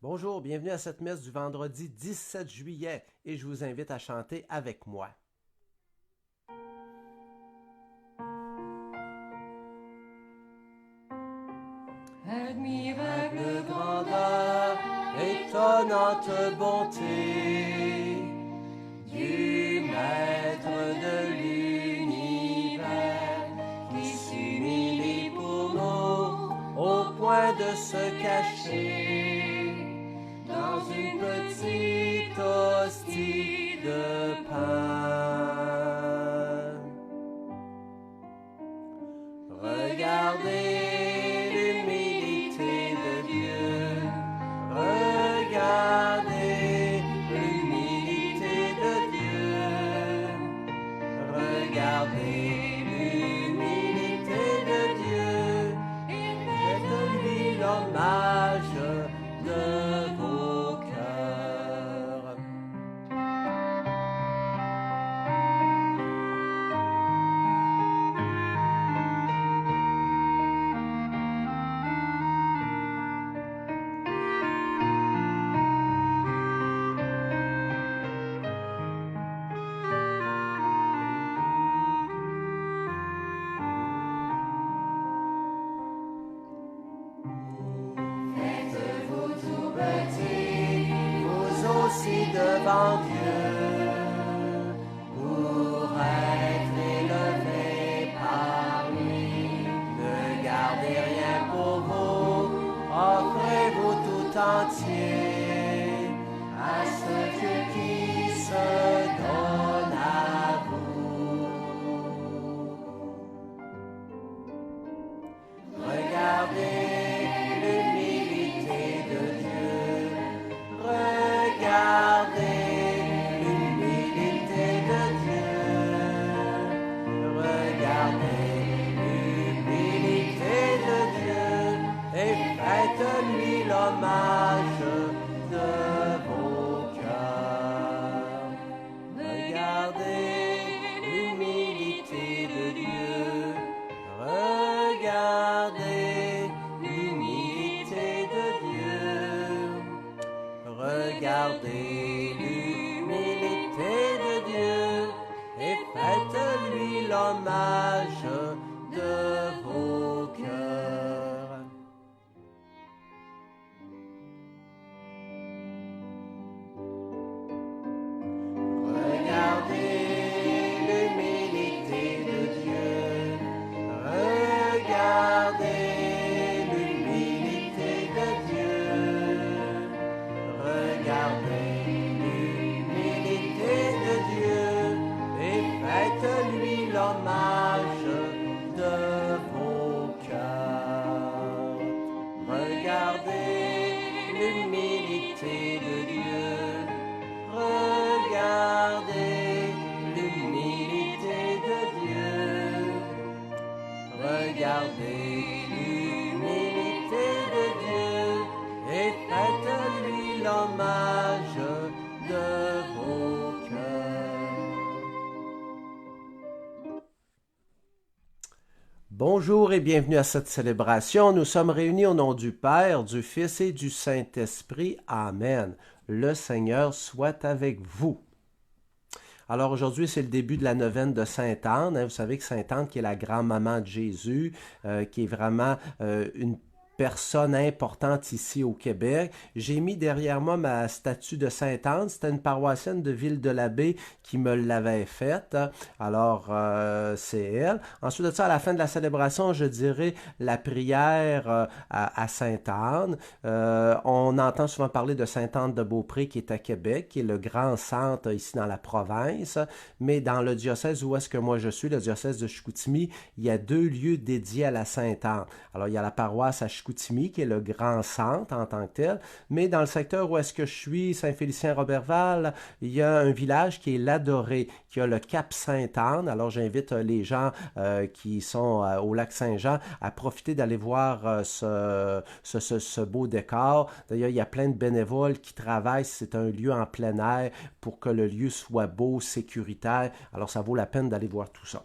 Bonjour, bienvenue à cette messe du vendredi 17 juillet et je vous invite à chanter avec moi. Admirable grandeur, étonnante bonté du Maître de l'univers qui s'humilie pour nous au point de se cacher dans une petite hostie de pain. Regardez l'humilité de Dieu. Regardez l'humilité de Dieu. Regardez l'humilité de Dieu. Faites-lui l'hommage de vos cœurs. Faites-vous tout petit, vous aussi devant Dieu, pour être élevé par lui. Ne gardez rien pour vous, offrez-vous tout entier à ce Dieu qui se donne à vous. Regardez l'humilité de Dieu. Regardez l'humilité de Dieu. Regardez l'humilité de Dieu et faites-lui l'hommage de vos cœurs. Regardez l'humilité de Dieu. Regardez l'humilité de Dieu. Regardez l'humilité de Dieu et faites-lui l'hommage de vos cœurs. Regardez l'humilité de Dieu. Regardez l'humilité de Dieu. Regardez l'humilité de Dieu et faites-lui l'hommage de vos cœurs. Regardez l'humilité de Dieu. Regardez l'humilité de Dieu. Regardez l'humilité de Dieu et faites-lui l'hommage de vos cœurs. Bonjour et bienvenue à cette célébration. Nous sommes réunis au nom du Père, du Fils et du Saint-Esprit. Amen. Le Seigneur soit avec vous. Alors aujourd'hui, c'est le début de la neuvaine de Sainte-Anne. Vous savez que Sainte-Anne, qui est la grand-maman de Jésus, qui est vraiment une personne importante ici au Québec. J'ai mis derrière moi ma statue de Sainte-Anne. C'était une paroissienne de Ville-de-la-Baie qui me l'avait faite. Alors, c'est elle. Ensuite de ça, à la fin de la célébration, je dirais la prière à Sainte-Anne. On entend souvent parler de Sainte-Anne de Beaupré qui est à Québec, qui est le grand centre ici dans la province. Mais dans le diocèse où est-ce que moi je suis, le diocèse de Chicoutimi, il y a 2 lieux dédiés à la Sainte-Anne. Alors, il y a la paroisse à Chicoutimi, qui est le grand centre en tant que tel, mais dans le secteur où est-ce que je suis, Saint-Félicien-Roberval, il y a un village qui est l'Adoré, qui a le Cap Sainte-Anne. Alors j'invite les gens qui sont au lac Saint-Jean à profiter d'aller voir ce beau décor. D'ailleurs, il y a plein de bénévoles qui travaillent, c'est un lieu en plein air pour que le lieu soit beau, sécuritaire. Alors ça vaut la peine d'aller voir tout ça.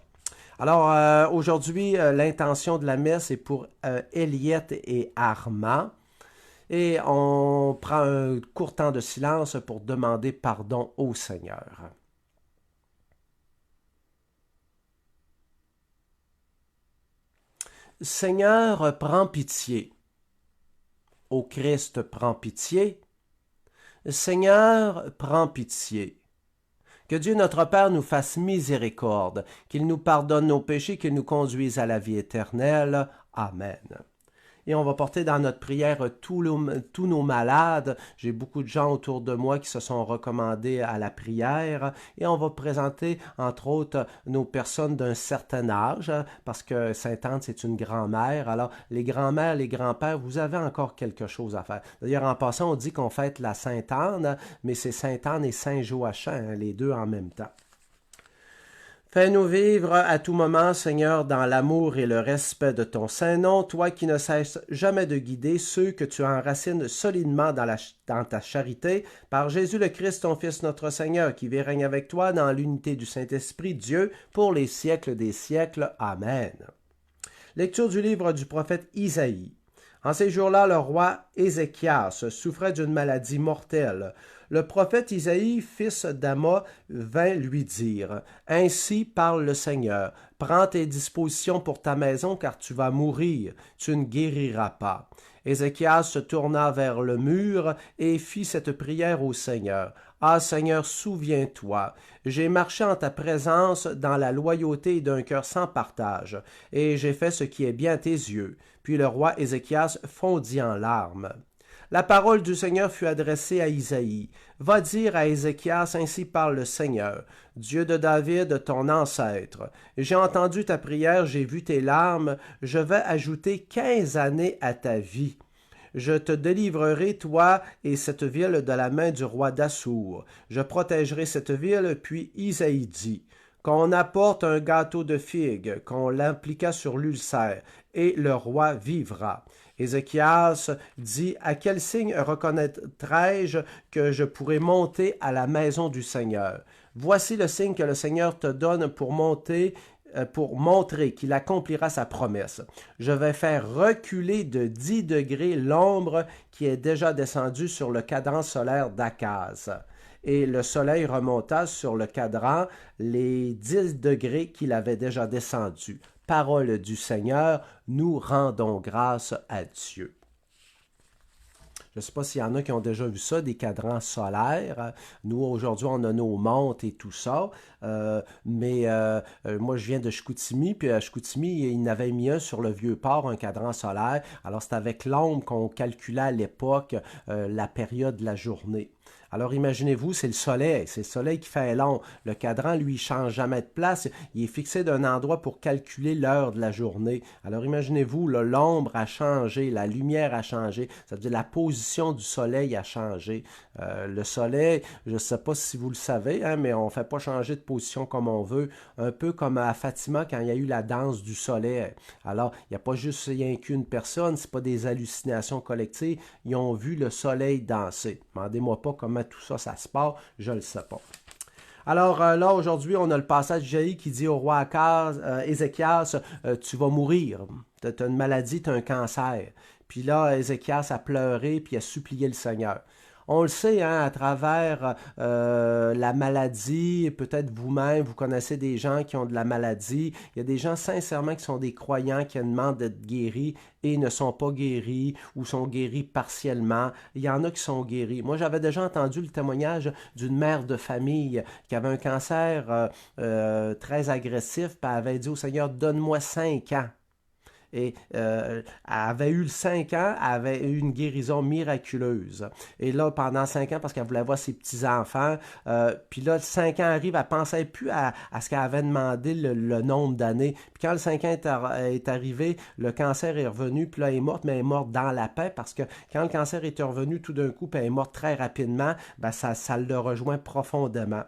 Alors, aujourd'hui, l'intention de la messe est pour Eliette et Armand. Et on prend un court temps de silence pour demander pardon au Seigneur. Seigneur, prends pitié. Ô Christ, prends pitié. Seigneur, prends pitié. Que Dieu notre Père nous fasse miséricorde, qu'il nous pardonne nos péchés, qu'il nous conduise à la vie éternelle. Amen. Et on va porter dans notre prière tous nos malades. J'ai beaucoup de gens autour de moi qui se sont recommandés à la prière. Et on va présenter, entre autres, nos personnes d'un certain âge, parce que Sainte-Anne, c'est une grand-mère. Alors, les grands-mères, les grands-pères, vous avez encore quelque chose à faire. D'ailleurs, en passant, on dit qu'on fête la Sainte-Anne, mais c'est Sainte-Anne et Saint-Joachim, les deux en même temps. Fais-nous vivre à tout moment, Seigneur, dans l'amour et le respect de ton saint nom, toi qui ne cesses jamais de guider ceux que tu enracines solidement dans ta charité, par Jésus le Christ, ton Fils notre Seigneur, qui vit et règne avec toi dans l'unité du Saint-Esprit, Dieu, pour les siècles des siècles. Amen. Lecture du livre du prophète Isaïe. En ces jours-là, le roi Ézéchias souffrait d'une maladie mortelle. Le prophète Isaïe, fils d'Amos, vint lui dire, « Ainsi parle le Seigneur, prends tes dispositions pour ta maison, car tu vas mourir, tu ne guériras pas. » Ézéchias se tourna vers le mur et fit cette prière au Seigneur. « Ah Seigneur, souviens-toi, j'ai marché en ta présence dans la loyauté d'un cœur sans partage, et j'ai fait ce qui est bien à tes yeux. » Puis le roi Ézéchias fondit en larmes. La parole du Seigneur fut adressée à Isaïe. « Va dire à Ézéchias, ainsi parle le Seigneur, Dieu de David, ton ancêtre. J'ai entendu ta prière, j'ai vu tes larmes, je vais ajouter 15 années à ta vie. Je te délivrerai, toi et cette ville, de la main du roi d'Assour. Je protégerai cette ville. » Puis Isaïe dit, « Qu'on apporte un gâteau de figues, qu'on l'appliqua sur l'ulcère, et le roi vivra. » Ézéchias dit, « À quel signe reconnaîtrai-je que je pourrai monter à la maison du Seigneur? Voici le signe que le Seigneur te donne pour montrer qu'il accomplira sa promesse. Je vais faire reculer de 10 degrés l'ombre qui est déjà descendue sur le cadran solaire d'Akaz. » Et le soleil remonta sur le cadran les 10 degrés qu'il avait déjà descendus. Parole du Seigneur, nous rendons grâce à Dieu. Je ne sais pas s'il y en a qui ont déjà vu ça, des cadrans solaires. Nous, aujourd'hui, on a nos montres et tout ça. Mais moi, je viens de Chicoutimi, puis à Chicoutimi, ils n'avaient mis un sur le Vieux-Port, un cadran solaire. Alors, c'est avec l'ombre qu'on calculait à l'époque la période de la journée. Alors imaginez-vous, c'est le soleil qui fait long. Le cadran, lui, ne change jamais de place. Il est fixé d'un endroit pour calculer l'heure de la journée. Alors imaginez-vous, l'ombre a changé, la lumière a changé. Ça veut dire la position du soleil a changé. Le soleil, je ne sais pas si vous le savez, hein, mais on ne fait pas changer de position comme on veut. Un peu comme à Fatima quand il y a eu la danse du soleil. Alors, il n'y a pas juste rien qu'une personne, ce n'est pas des hallucinations collectives. Ils ont vu le soleil danser. Demandez-moi pas comment tout ça, ça se passe, je ne le sais pas. Alors là, aujourd'hui, on a le passage d'Isaïe qui dit au roi Ézéchias, tu vas mourir, tu as une maladie, tu as un cancer. Puis là, Ézéchias a pleuré, puis a supplié le Seigneur. On le sait, hein, à travers la maladie, peut-être vous-même, vous connaissez des gens qui ont de la maladie. Il y a des gens sincèrement qui sont des croyants qui demandent d'être guéris et ne sont pas guéris ou sont guéris partiellement. Il y en a qui sont guéris. Moi, j'avais déjà entendu le témoignage d'une mère de famille qui avait un cancer très agressif, puis elle avait dit au Seigneur, donne-moi 5 ans. Et elle avait eu 5 ans, elle avait eu une guérison miraculeuse. Et là, pendant 5 ans, parce qu'elle voulait voir ses petits-enfants, puis là, 5 ans arrive, elle ne pensait plus à ce qu'elle avait demandé le nombre d'années. Puis quand le 5 ans est arrivé, le cancer est revenu, puis là, elle est morte, mais elle est morte dans la paix, parce que quand le cancer est revenu tout d'un coup, puis elle est morte très rapidement, ben ça le rejoint profondément.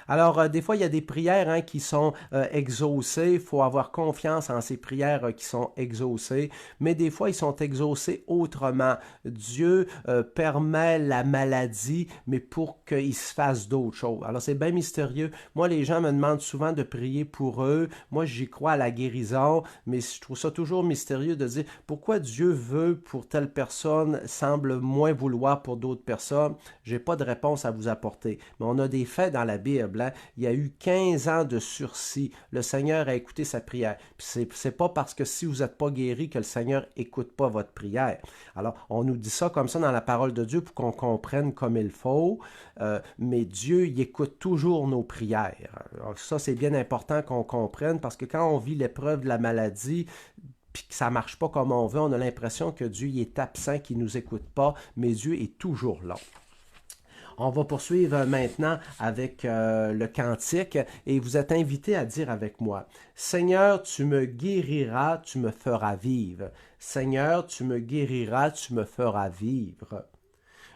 Alors, des fois, il y a des prières qui sont exaucées. Il faut avoir confiance en ces prières qui sont exaucées. Mais des fois, ils sont exaucés autrement. Dieu permet la maladie, mais pour qu'il se fasse d'autres choses. Alors, c'est bien mystérieux. Moi, les gens me demandent souvent de prier pour eux. Moi, j'y crois à la guérison, mais je trouve ça toujours mystérieux de dire pourquoi Dieu veut pour telle personne, semble moins vouloir pour d'autres personnes. J'ai pas de réponse à vous apporter. Mais on a des faits dans la Bible. Il y a eu 15 ans de sursis. Le Seigneur a écouté sa prière. Puis c'est pas parce que si vous n'êtes pas guéri que le Seigneur écoute pas votre prière. Alors, on nous dit ça comme ça dans la parole de Dieu pour qu'on comprenne comme il faut. Mais Dieu, il écoute toujours nos prières. Alors, ça, c'est bien important qu'on comprenne parce que quand on vit l'épreuve de la maladie, puis que ça ne marche pas comme on veut, on a l'impression que Dieu il est absent, qu'il ne nous écoute pas, mais Dieu est toujours là. On va poursuivre maintenant avec le cantique et vous êtes invités à dire avec moi, « Seigneur, tu me guériras, tu me feras vivre. Seigneur, tu me guériras, tu me feras vivre. »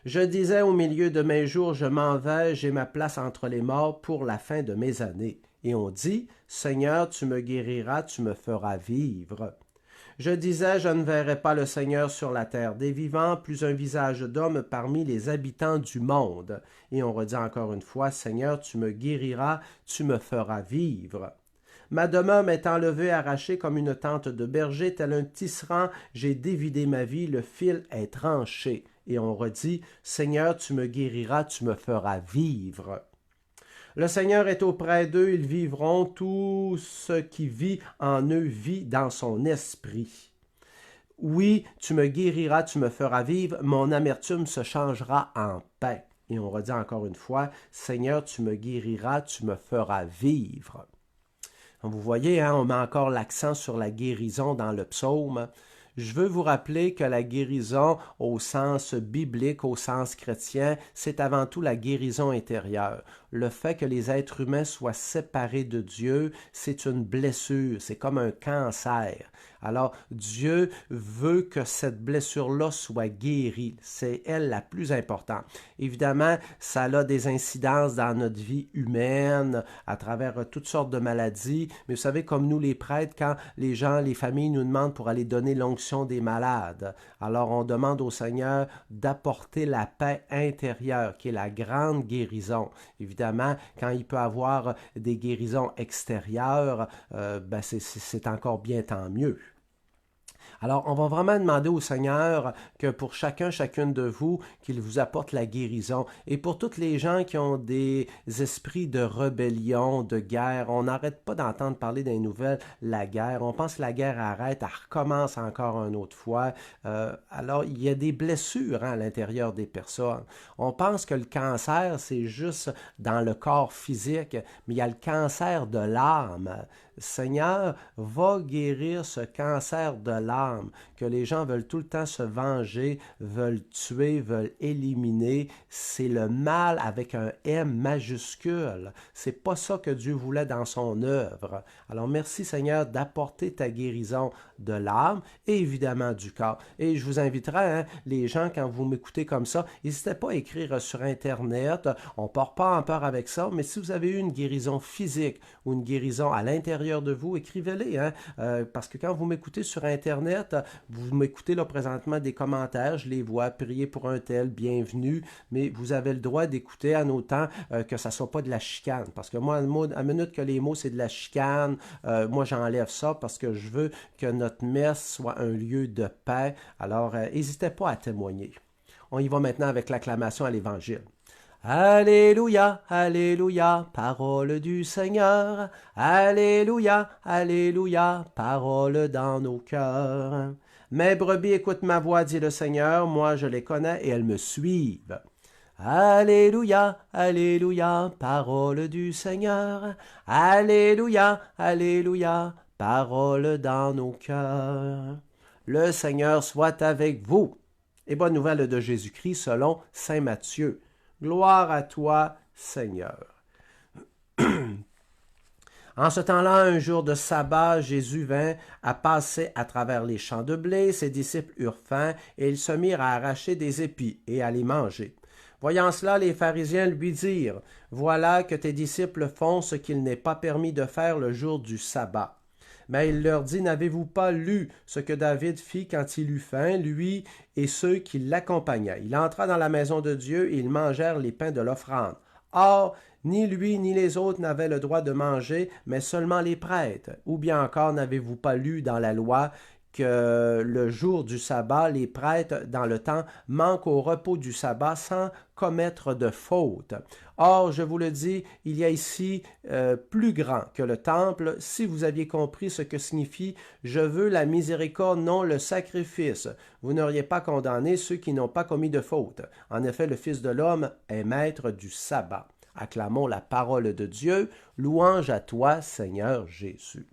Je disais au milieu de mes jours, je m'en vais, j'ai ma place entre les morts pour la fin de mes années. Et on dit, « Seigneur, tu me guériras, tu me feras vivre. » Je disais, je ne verrai pas le Seigneur sur la terre des vivants, plus un visage d'homme parmi les habitants du monde. Et on redit encore une fois, Seigneur, tu me guériras, tu me feras vivre. Ma demeure m'est enlevée, arrachée comme une tente de berger, tel un tisserand, j'ai dévidé ma vie, le fil est tranché. Et on redit, Seigneur, tu me guériras, tu me feras vivre. Le Seigneur est auprès d'eux, ils vivront, tout ce qui vit en eux vit dans son esprit. Oui, tu me guériras, tu me feras vivre, mon amertume se changera en paix. Et on redit encore une fois, Seigneur, tu me guériras, tu me feras vivre. Vous voyez, on met encore l'accent sur la guérison dans le psaume. Je veux vous rappeler que la guérison au sens biblique, au sens chrétien, c'est avant tout la guérison intérieure. Le fait que les êtres humains soient séparés de Dieu, c'est une blessure, c'est comme un cancer. Alors, Dieu veut que cette blessure-là soit guérie. C'est elle la plus importante. Évidemment, ça a des incidences dans notre vie humaine, à travers toutes sortes de maladies. Mais vous savez, comme nous les prêtres, quand les gens, les familles nous demandent pour aller donner l'onction des malades, alors on demande au Seigneur d'apporter la paix intérieure, qui est la grande guérison. Évidemment, quand il peut avoir des guérisons extérieures, c'est encore bien tant mieux. Alors, on va vraiment demander au Seigneur que pour chacune de vous, qu'il vous apporte la guérison. Et pour toutes les gens qui ont des esprits de rébellion, de guerre, on n'arrête pas d'entendre parler des nouvelles, la guerre. On pense que la guerre arrête, elle recommence encore une autre fois. Alors, il y a des blessures à l'intérieur des personnes. On pense que le cancer, c'est juste dans le corps physique, mais il y a le cancer de l'âme. Seigneur, va guérir ce cancer de l'âme, que les gens veulent tout le temps se venger, veulent tuer, veulent éliminer. C'est le mal avec un M majuscule. C'est pas ça que Dieu voulait dans son œuvre. Alors merci Seigneur d'apporter ta guérison de l'âme et évidemment du corps. Et je vous inviterai, les gens, quand vous m'écoutez comme ça, n'hésitez pas à écrire sur Internet. On ne part pas en peur avec ça, mais si vous avez eu une guérison physique ou une guérison à l'intérieur de vous, écrivez-les, parce que quand vous m'écoutez sur Internet, vous m'écoutez là présentement des commentaires, je les vois, prier pour un tel, bienvenue, mais vous avez le droit d'écouter en autant que ça ne soit pas de la chicane, parce que moi, à minute que les mots c'est de la chicane, moi j'enlève ça parce que je veux que notre messe soit un lieu de paix, alors n'hésitez pas à témoigner. On y va maintenant avec l'acclamation à l'Évangile. Alléluia, Alléluia, parole du Seigneur. Alléluia, Alléluia, parole dans nos cœurs. Mes brebis écoutent ma voix, dit le Seigneur, moi je les connais et elles me suivent. Alléluia, Alléluia, parole du Seigneur. Alléluia, Alléluia, parole dans nos cœurs. Le Seigneur soit avec vous. Et bonne nouvelle de Jésus-Christ selon saint Matthieu. Gloire à toi, Seigneur. En ce temps-là, un jour de sabbat, Jésus vint à passer à travers les champs de blé. Ses disciples eurent faim et ils se mirent à arracher des épis et à les manger. Voyant cela, les pharisiens lui dirent, « Voilà que tes disciples font ce qu'il n'est pas permis de faire le jour du sabbat. » Mais il leur dit, « N'avez-vous pas lu ce que David fit quand il eut faim, lui et ceux qui l'accompagnaient? Il entra dans la maison de Dieu et ils mangèrent les pains de l'offrande. Or, ni lui ni les autres n'avaient le droit de manger, mais seulement les prêtres. Ou bien encore, n'avez-vous pas lu dans la loi que le jour du sabbat, les prêtres dans le temps manquent au repos du sabbat sans commettre de faute. Or, je vous le dis, il y a ici plus grand que le temple. Si vous aviez compris ce que signifie « Je veux la miséricorde, non le sacrifice », vous n'auriez pas condamné ceux qui n'ont pas commis de faute. En effet, le Fils de l'homme est maître du sabbat. Acclamons la parole de Dieu. Louange à toi, Seigneur Jésus.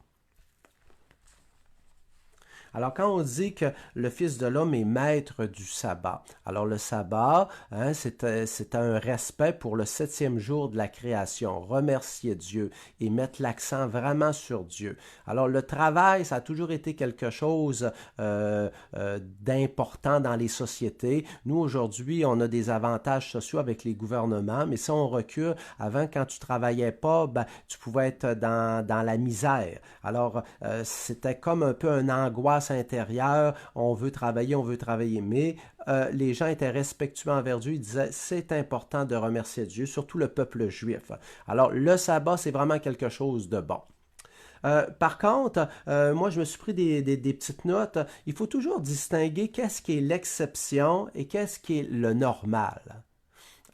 Alors, quand on dit que le Fils de l'homme est maître du sabbat, alors le sabbat, c'est un respect pour le 7e jour de la création, remercier Dieu et mettre l'accent vraiment sur Dieu. Alors, le travail, ça a toujours été quelque chose d'important dans les sociétés. Nous, aujourd'hui, on a des avantages sociaux avec les gouvernements, mais si on recule, avant, quand tu travaillais pas, tu pouvais être dans la misère. Alors, c'était comme un peu une angoisse intérieure, on veut travailler, mais les gens étaient respectueux envers Dieu, ils disaient c'est important de remercier Dieu, surtout le peuple juif. Alors le sabbat, c'est vraiment quelque chose de bon. Par contre, moi je me suis pris des petites notes, il faut toujours distinguer qu'est-ce qui est l'exception et qu'est-ce qui est le normal.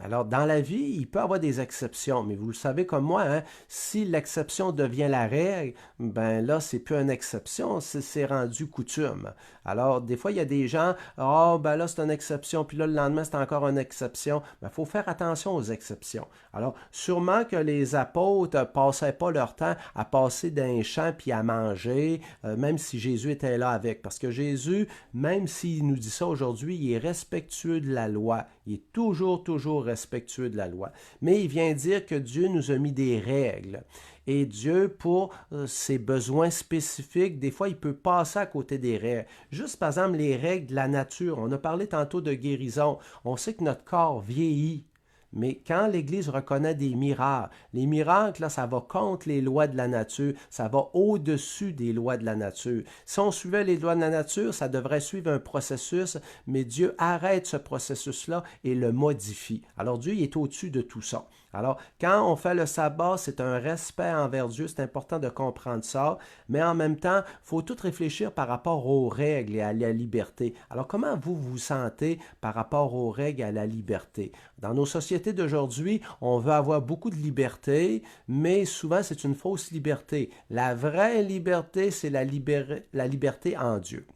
Alors, dans la vie, il peut y avoir des exceptions, mais vous le savez comme moi, si l'exception devient la règle, ben là, c'est plus une exception, c'est rendu coutume. Alors, des fois, il y a des gens, ben là, c'est une exception, puis là, le lendemain, c'est encore une exception. Il faut faire attention aux exceptions. Alors, sûrement que les apôtres ne passaient pas leur temps à passer d'un champ puis à manger, même si Jésus était là avec. Parce que Jésus, même s'il nous dit ça aujourd'hui, il est respectueux de la loi. Il est toujours respectueux de la loi. Mais il vient dire que Dieu nous a mis des règles. Et Dieu, pour ses besoins spécifiques, des fois, il peut passer à côté des règles. Juste, par exemple, les règles de la nature. On a parlé tantôt de guérison. On sait que notre corps vieillit. Mais quand l'Église reconnaît des miracles, les miracles, là, ça va contre les lois de la nature, ça va au-dessus des lois de la nature. Si on suivait les lois de la nature, ça devrait suivre un processus, mais Dieu arrête ce processus-là et le modifie. Alors Dieu, il est au-dessus de tout ça. Alors, quand on fait le sabbat, c'est un respect envers Dieu, c'est important de comprendre ça, mais en même temps, il faut tout réfléchir par rapport aux règles et à la liberté. Alors, comment vous vous sentez par rapport aux règles et à la liberté? Dans nos sociétés d'aujourd'hui, on veut avoir beaucoup de liberté, mais souvent, c'est une fausse liberté. La vraie liberté, c'est la liberté en Dieu.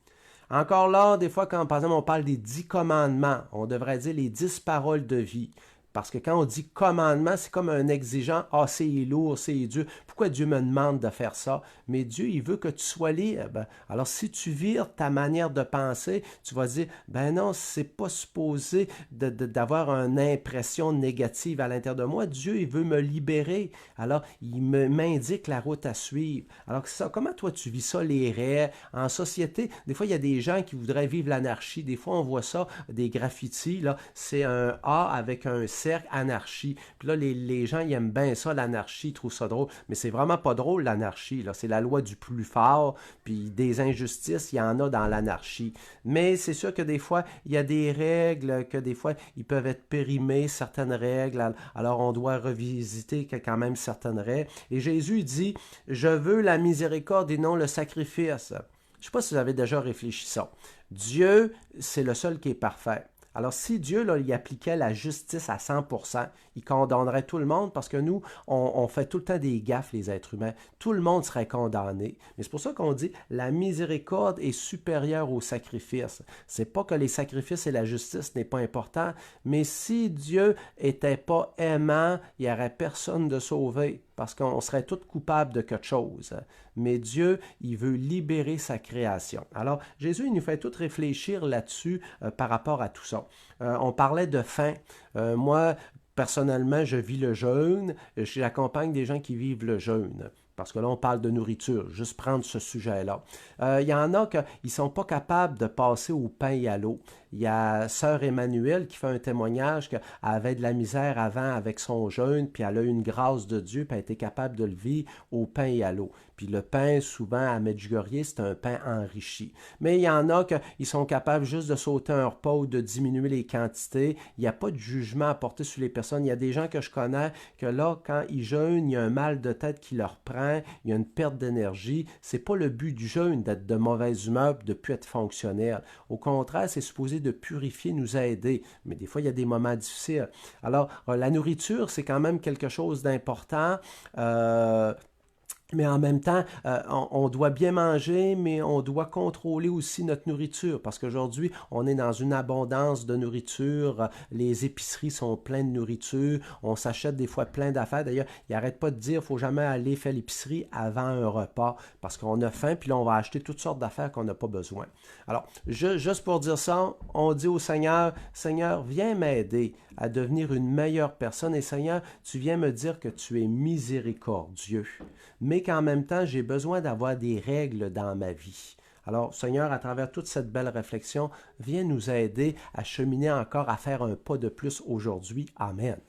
Encore là, des fois, quand par exemple on parle des 10 commandements, on devrait dire les 10 paroles de vie. Parce que quand on dit commandement, c'est comme un exigeant, c'est lourd, c'est dur. Pourquoi Dieu me demande de faire ça? Mais Dieu, il veut que tu sois libre. Alors, si tu vires ta manière de penser, tu vas dire, non, c'est pas supposé d'avoir une impression négative à l'intérieur de moi. Dieu, il veut me libérer. Alors, il m'indique la route à suivre. Alors, ça, comment toi, tu vis ça, les règles? En société, des fois, il y a des gens qui voudraient vivre l'anarchie. Des fois, on voit ça, des graffitis, là, c'est un A avec un cercle, anarchie. Puis là, les gens, ils aiment bien ça, l'anarchie, ils trouvent ça drôle. Mais c'est vraiment pas drôle, l'anarchie. Là. C'est la loi du plus fort, puis des injustices, il y en a dans l'anarchie. Mais c'est sûr que des fois, il y a des règles, que des fois, ils peuvent être périmés, certaines règles. Alors, on doit revisiter quand même certaines règles. Et Jésus dit, « Je veux la miséricorde et non le sacrifice. » Je ne sais pas si vous avez déjà réfléchi ça. Dieu, c'est le seul qui est parfait. Alors, si Dieu, là, il appliquait la justice à 100%, il condamnerait tout le monde parce que nous, on fait tout le temps des gaffes, les êtres humains. Tout le monde serait condamné. Mais c'est pour ça qu'on dit la miséricorde est supérieure au sacrifice. C'est pas que les sacrifices et la justice n'est pas important, mais si Dieu était pas aimant, il n'y aurait personne de sauvé parce qu'on serait tous coupables de quelque chose. Mais Dieu, il veut libérer sa création. Alors, Jésus, il nous fait tout réfléchir là-dessus par rapport à tout ça. On parlait de faim. Moi, personnellement, je vis le jeûne. J'accompagne des gens qui vivent le jeûne. Parce que là, on parle de nourriture, juste prendre ce sujet-là. Il y en a qui ne sont pas capables de passer au pain et à l'eau. Il y a Sœur Emmanuelle qui fait un témoignage qu'elle avait de la misère avant avec son jeûne, puis elle a eu une grâce de Dieu, puis elle a été capable de le vivre au pain et à l'eau. Puis le pain, souvent, à Medjugorje, c'est un pain enrichi. Mais il y en a qui sont capables juste de sauter un repas ou de diminuer les quantités. Il n'y a pas de jugement à porter sur les personnes. Il y a des gens que je connais que là, quand ils jeûnent, il y a un mal de tête qui leur prend, il y a une perte d'énergie. C'est pas le but du jeûne d'être de mauvaise humeur, de ne plus être fonctionnel. Au contraire, c'est supposé de purifier, nous aider. Mais des fois, il y a des moments difficiles. Alors, la nourriture, c'est quand même quelque chose d'important. Mais en même temps, on doit bien manger, mais on doit contrôler aussi notre nourriture, parce qu'aujourd'hui, on est dans une abondance de nourriture. Les épiceries sont pleines de nourriture. On s'achète des fois plein d'affaires. D'ailleurs, il n'arrête pas de dire, il ne faut jamais aller faire l'épicerie avant un repas, parce qu'on a faim, puis là, on va acheter toutes sortes d'affaires qu'on n'a pas besoin. Alors, juste pour dire ça, on dit au Seigneur, Seigneur, viens m'aider à devenir une meilleure personne. Et Seigneur, tu viens me dire que tu es miséricordieux, mais qu'en même temps, j'ai besoin d'avoir des règles dans ma vie. Alors, Seigneur, à travers toute cette belle réflexion, viens nous aider à cheminer encore, à faire un pas de plus aujourd'hui. Amen.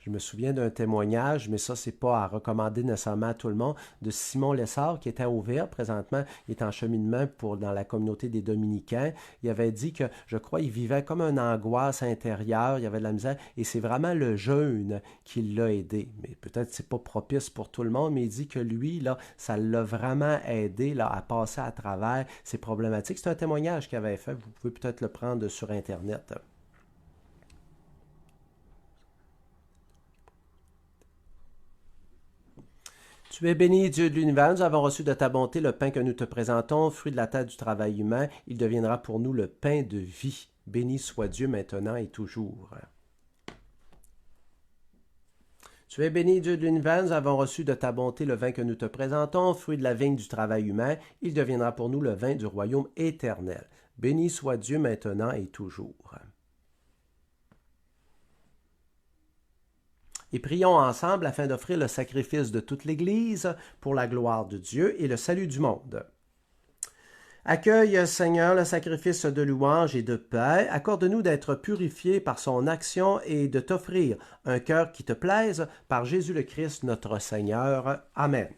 Je me souviens d'un témoignage, mais ça, c'est pas à recommander nécessairement à tout le monde, de Simon Lessard, qui était à Auvergne. Présentement, il est en cheminement dans la communauté des Dominicains. Il avait dit que, je crois, il vivait comme une angoisse intérieure, il y avait de la misère, et c'est vraiment le jeûne qui l'a aidé. Mais peut-être que c'est pas propice pour tout le monde, mais il dit que lui, là, ça l'a vraiment aidé là, à passer à travers ces problématiques. C'est un témoignage qu'il avait fait. Vous pouvez peut-être le prendre sur Internet. Tu es béni, Dieu de l'univers. Nous avons reçu de ta bonté le pain que nous te présentons, fruit de la terre du travail humain. Il deviendra pour nous le pain de vie. Béni soit Dieu maintenant et toujours. Tu es béni, Dieu de l'univers. Nous avons reçu de ta bonté le vin que nous te présentons, fruit de la vigne du travail humain. Il deviendra pour nous le vin du royaume éternel. Béni soit Dieu maintenant et toujours. Et prions ensemble afin d'offrir le sacrifice de toute l'Église pour la gloire de Dieu et le salut du monde. Accueille, Seigneur, le sacrifice de louange et de paix. Accorde-nous d'être purifiés par son action et de t'offrir un cœur qui te plaise par Jésus le Christ, notre Seigneur. Amen.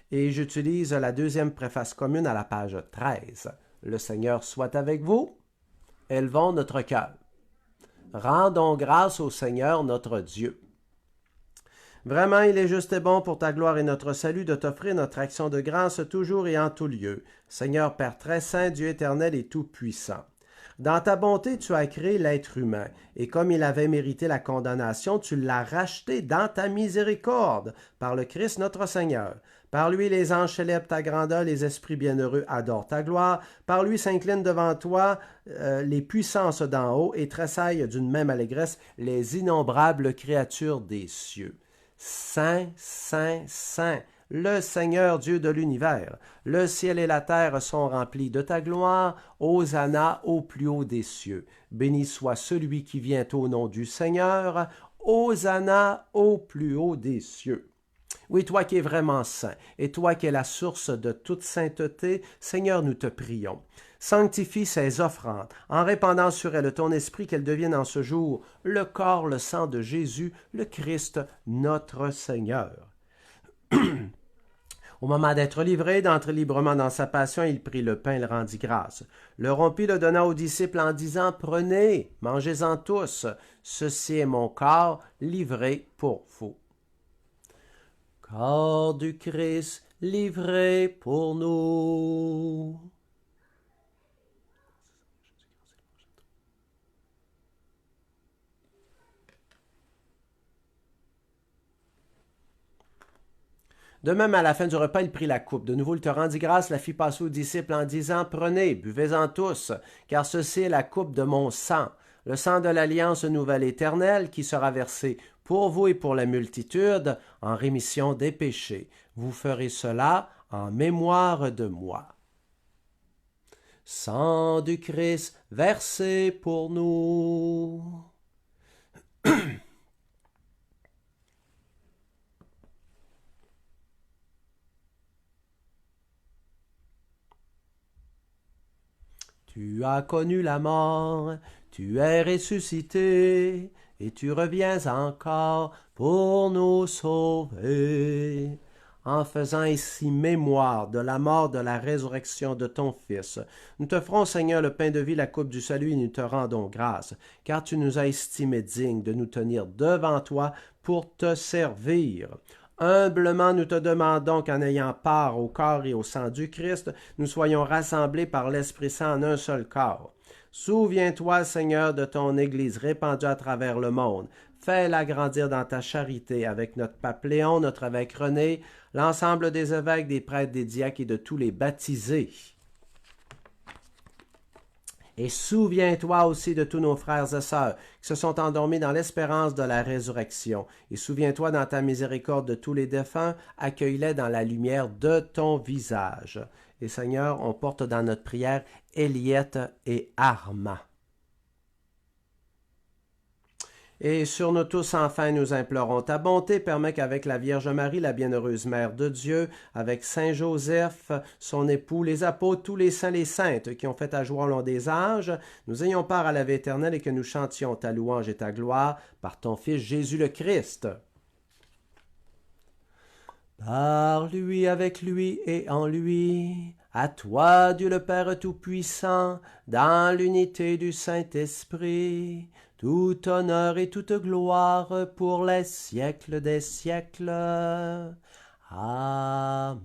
Et j'utilise la deuxième préface commune à la page 13. Le Seigneur soit avec vous. Élevons notre cœur. Rendons grâce au Seigneur notre Dieu. Vraiment, il est juste et bon pour ta gloire et notre salut de t'offrir notre action de grâce toujours et en tout lieu. Seigneur Père très saint, Dieu éternel et tout-puissant. Dans ta bonté, tu as créé l'être humain, et comme il avait mérité la condamnation, tu l'as racheté dans ta miséricorde, par le Christ notre Seigneur. Par lui, les anges célèbrent ta grandeur, les esprits bienheureux adorent ta gloire. Par lui s'inclinent devant toi les puissances d'en haut, et tressaillent d'une même allégresse les innombrables créatures des cieux. Saint, Saint, Saint, le Seigneur Dieu de l'univers. Le ciel et la terre sont remplis de ta gloire. Hosanna au plus haut des cieux. Béni soit celui qui vient au nom du Seigneur. Hosanna au plus haut des cieux. Oui, toi qui es vraiment saint, et toi qui es la source de toute sainteté, Seigneur, nous te prions. Sanctifie ces offrandes, en répandant sur elles ton esprit, qu'elles deviennent en ce jour le corps, le sang de Jésus, le Christ, notre Seigneur. Au moment d'être livré, d'entrer librement dans sa passion, il prit le pain et le rendit grâce. Le rompit, le donna aux disciples en disant, « Prenez, mangez-en tous, ceci est mon corps livré pour vous. » Corps du Christ livré pour nous. De même, à la fin du repas, il prit la coupe. De nouveau, il te rendit grâce, la fit passer aux disciples en disant, prenez, buvez-en tous, car ceci est la coupe de mon sang, le sang de l'alliance nouvelle éternelle qui sera versé pour vous et pour la multitude en rémission des péchés. Vous ferez cela en mémoire de moi. Sang du Christ versé pour nous. Tu as connu la mort, tu es ressuscité, et tu reviens encore pour nous sauver. En faisant ici mémoire de la mort, de la résurrection de ton Fils, nous te ferons, Seigneur, le pain de vie, la coupe du salut, et nous te rendons grâce, car tu nous as estimés dignes de nous tenir devant toi pour te servir. Humblement, nous te demandons qu'en ayant part au corps et au sang du Christ, nous soyons rassemblés par l'Esprit Saint en un seul corps. Souviens-toi, Seigneur, de ton Église répandue à travers le monde. Fais-la grandir dans ta charité avec notre pape Léon, notre évêque René, l'ensemble des évêques, des prêtres, des diacres et de tous les baptisés. Et souviens-toi aussi de tous nos frères et sœurs qui se sont endormis dans l'espérance de la résurrection. Et souviens-toi dans ta miséricorde de tous les défunts, accueille-les dans la lumière de ton visage. Et Seigneur, on porte dans notre prière Eliette et Armand. Et sur nous tous, enfin, nous implorons ta bonté, permet qu'avec la Vierge Marie, la bienheureuse Mère de Dieu, avec Saint Joseph, son époux, les apôtres, tous les saints, les saintes qui ont fait ta joie au long des âges, nous ayons part à la vie éternelle et que nous chantions ta louange et ta gloire par ton Fils Jésus le Christ. Par lui, avec lui et en lui, à toi, Dieu le Père Tout-Puissant, dans l'unité du Saint-Esprit, tout honneur et toute gloire pour les siècles des siècles. Amen.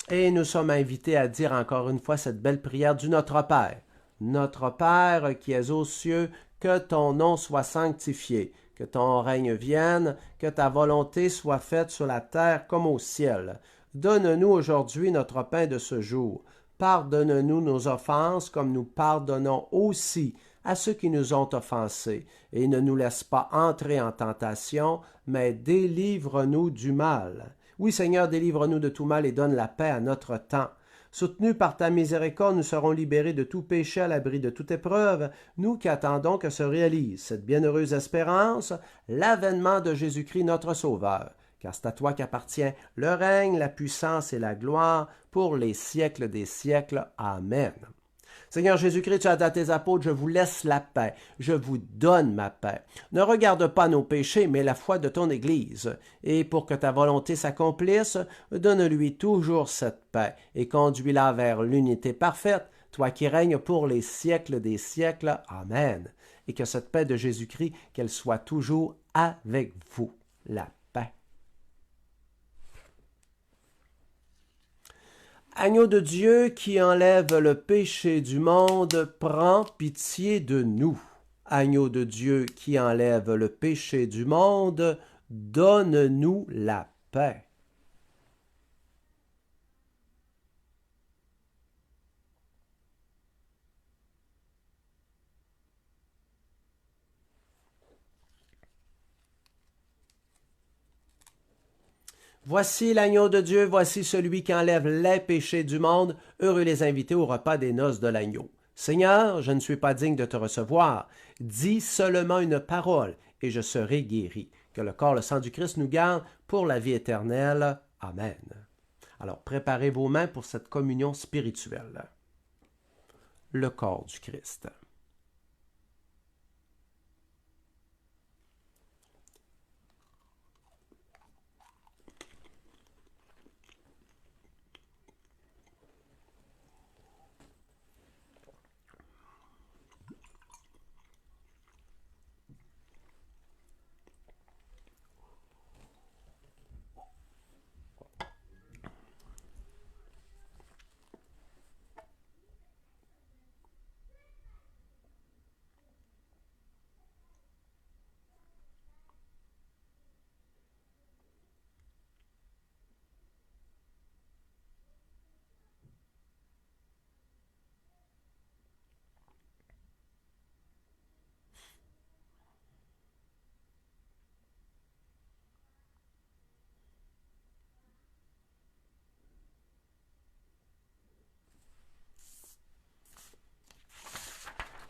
Et nous sommes invités à dire encore une fois cette belle prière du Notre Père. Notre Père qui es aux cieux, que ton nom soit sanctifié, que ton règne vienne, que ta volonté soit faite sur la terre comme au ciel. Donne-nous aujourd'hui notre pain de ce jour. Pardonne-nous nos offenses comme nous pardonnons aussi à ceux qui nous ont offensés, et ne nous laisse pas entrer en tentation, mais délivre-nous du mal. Oui, Seigneur, délivre-nous de tout mal et donne la paix à notre temps. Soutenus par ta miséricorde, nous serons libérés de tout péché à l'abri de toute épreuve, nous qui attendons que se réalise cette bienheureuse espérance, l'avènement de Jésus-Christ notre Sauveur. Car c'est à toi qu'appartient le règne, la puissance et la gloire pour les siècles des siècles. Amen. Seigneur Jésus-Christ, tu as dit à tes apôtres, je vous laisse la paix, je vous donne ma paix. Ne regarde pas nos péchés, mais la foi de ton Église. Et pour que ta volonté s'accomplisse, donne-lui toujours cette paix et conduis-la vers l'unité parfaite, toi qui règnes pour les siècles des siècles. Amen. Et que cette paix de Jésus-Christ, qu'elle soit toujours avec vous. La paix. Agneau de Dieu qui enlève le péché du monde, prends pitié de nous. Agneau de Dieu qui enlève le péché du monde, donne-nous la paix. Voici l'agneau de Dieu, voici celui qui enlève les péchés du monde. Heureux les invités au repas des noces de l'agneau. Seigneur, je ne suis pas digne de te recevoir. Dis seulement une parole, et je serai guéri. Que le corps, le sang du Christ nous garde pour la vie éternelle. Amen. Alors, préparez vos mains pour cette communion spirituelle. Le corps du Christ.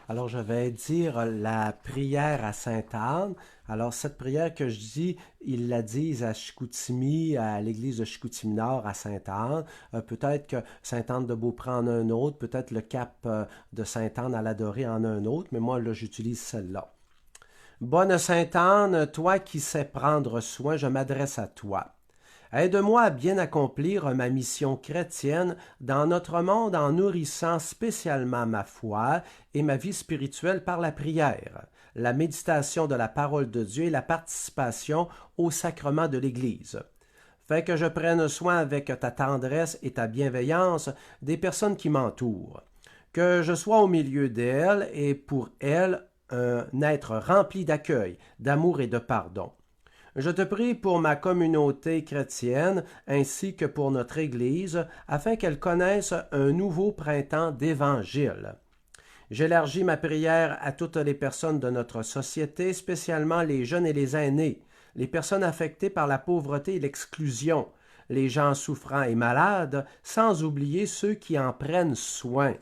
Alors, je vais dire la prière à Sainte-Anne. Alors, cette prière que je dis, ils la disent à Chicoutimi, à l'église de Chicoutimi-Nord, à Sainte-Anne. Peut-être que Sainte-Anne de Beaupré en a un autre, peut-être le cap de Sainte-Anne à l'Adorée en a un autre, mais moi, là, j'utilise celle-là. Bonne Sainte-Anne, toi qui sais prendre soin, je m'adresse à toi. Aide-moi à bien accomplir ma mission chrétienne dans notre monde en nourrissant spécialement ma foi et ma vie spirituelle par la prière, la méditation de la parole de Dieu et la participation au sacrement de l'Église. Fais que je prenne soin avec ta tendresse et ta bienveillance des personnes qui m'entourent, que je sois au milieu d'elles et pour elles un être rempli d'accueil, d'amour et de pardon. Je te prie pour ma communauté chrétienne ainsi que pour notre Église, afin qu'elle connaisse un nouveau printemps d'Évangile. J'élargis ma prière à toutes les personnes de notre société, spécialement les jeunes et les aînés, les personnes affectées par la pauvreté et l'exclusion, les gens souffrants et malades, sans oublier ceux qui en prennent soin.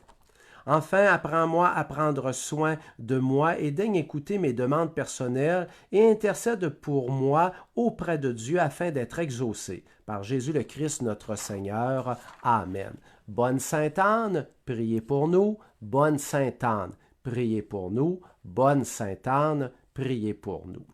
Enfin, apprends-moi à prendre soin de moi et daigne écouter mes demandes personnelles et intercède pour moi auprès de Dieu afin d'être exaucé. Par Jésus le Christ notre Seigneur. Amen. Bonne Sainte-Anne, priez pour nous. Bonne Sainte-Anne, priez pour nous. Bonne Sainte-Anne, priez pour nous.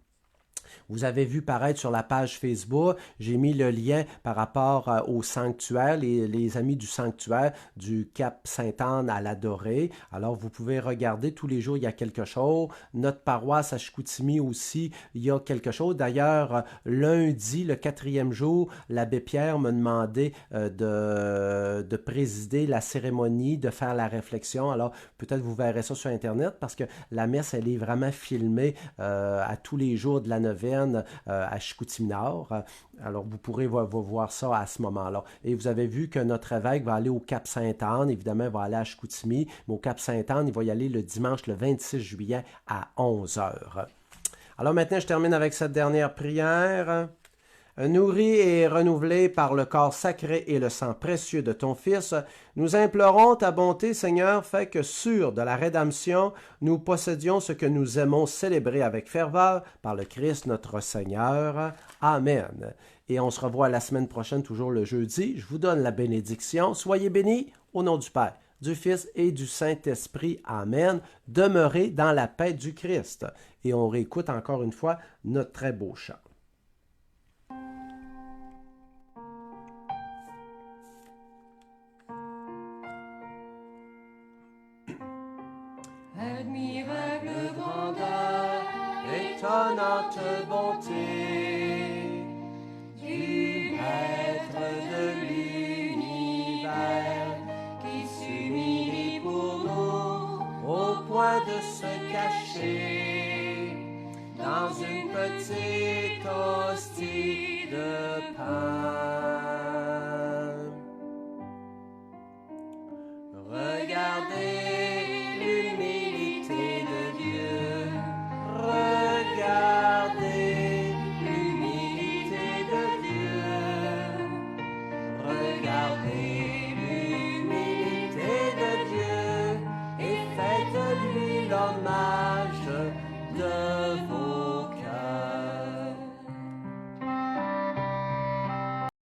Vous avez vu paraître sur la page Facebook, j'ai mis le lien par rapport au sanctuaire, les amis du sanctuaire du Cap Sainte-Anne à l'Adorée. Alors, vous pouvez regarder tous les jours, il y a quelque chose. Notre paroisse à Chicoutimi aussi, il y a quelque chose. D'ailleurs, lundi, le 4e jour, l'abbé Pierre me demandait de présider la cérémonie, de faire la réflexion. Alors, peut-être vous verrez ça sur Internet parce que la messe, elle est vraiment filmée à tous les jours de la neuvaine à Chicoutimi-Nord. Alors, vous pourrez voir ça à ce moment-là. Et vous avez vu que notre évêque va aller au Cap Sainte-Anne. Évidemment, il va aller à Chicoutimi, mais au Cap Sainte-Anne, il va y aller le dimanche, le 26 juillet à 11h. Alors maintenant, je termine avec cette dernière prière. Nourris et renouvelés par le corps sacré et le sang précieux de ton Fils, nous implorons ta bonté, Seigneur, fais que, sûrs de la rédemption, nous possédions ce que nous aimons célébrer avec ferveur par le Christ notre Seigneur. Amen. Et on se revoit la semaine prochaine, toujours le jeudi. Je vous donne la bénédiction. Soyez bénis au nom du Père, du Fils et du Saint-Esprit. Amen. Demeurez dans la paix du Christ. Et on réécoute encore une fois notre très beau chant. Admirable grandeur, étonnante bonté du Maître de l'univers qui s'humilie pour nous au point de se cacher dans une petite hostie de pain.